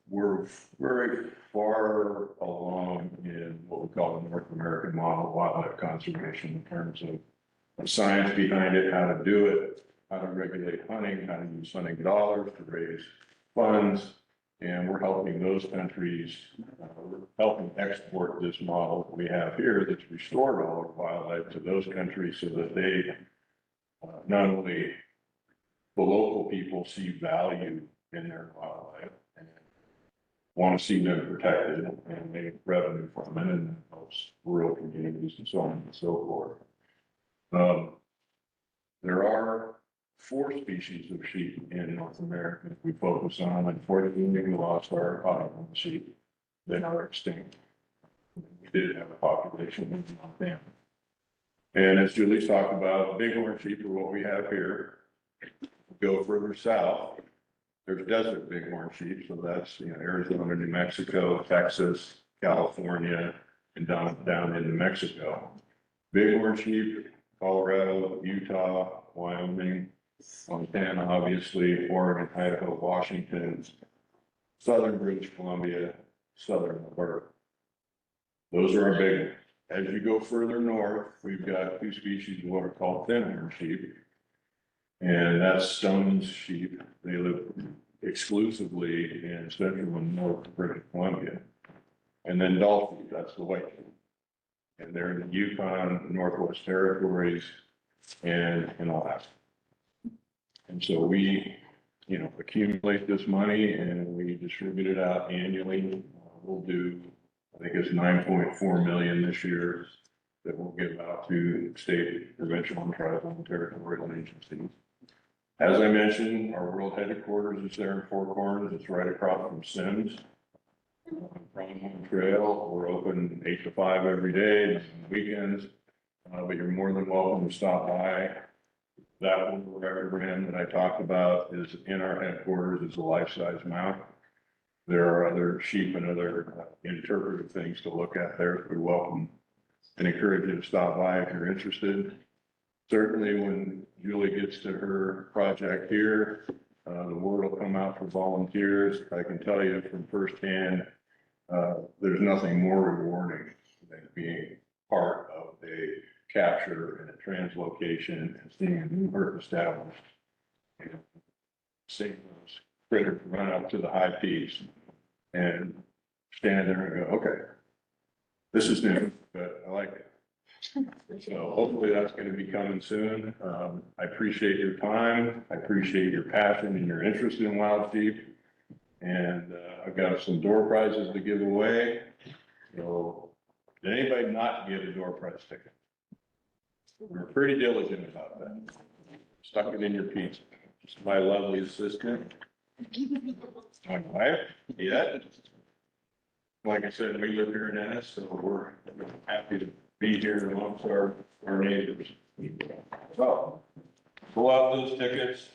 We're very far along in what we call the North American model of wildlife conservation in terms of the science behind it, how to do it, how to regulate hunting, how to use hunting dollars to raise funds. And we're helping those countries, we're helping export this model that we have here that's restored all of wildlife to those countries so that they, not only the local people see value in their wildlife and want to see them protected and make revenue from it, and helps rural communities and so on and so forth. There are 4 species of sheep in North America that we focus on. Unfortunately, we lost our Bighorn sheep. They are extinct. We did have a population of them. And as Julie's talked about, Bighorn sheep are what we have here. Go further south, there's desert Bighorn sheep, so that's, Arizona, New Mexico, Texas, California, and down into Mexico. Bighorn sheep, Colorado, Utah, Wyoming, Montana, obviously, Oregon, Idaho, Washington, southern British Columbia, southern Alberta. Those are our big ones. As you go further north, we've got 2 species of what are called thin-horn sheep. And that's Stone's sheep. They live exclusively in central and north British Columbia. And then Dolphin, that's the white sheep. And they're in the Yukon, Northwest Territories, and in Alaska. And so we, accumulate this money and we distribute it out annually. We'll do, I think it's 9.4 million this year that we'll give out to state, provincial, and tribal and territorial agencies. As I mentioned, our world headquarters is there in Four Corners. It's right across from Sims. Pronghorn Trail, we're open 8 to 5 every day, and weekends, but you're more than welcome to stop by. That one, brand that I talked about is in our headquarters. It's a life-size mount. There are other sheep and other interpretive things to look at there. We're welcome and encourage you to stop by if you're interested. Certainly when Julie gets to her project here, the word will come out for volunteers. I can tell you from firsthand, there's nothing more rewarding than being part of a capture and a translocation and seeing a new herd established. Seeing those critters run up to the high peaks and stand there and go, okay, this is new, but I like it. So hopefully that's going to be coming soon. I appreciate your time. I appreciate your passion and your interest in wild sheep. And I've got some door prizes to give away. So did anybody not get a door prize ticket? We're pretty diligent about that. Stuck it in your pizza. It's my lovely assistant. My wife, yeah. Like I said, we live here in Ennis, so we're happy to be here amongst our neighbors. So, pull out those tickets.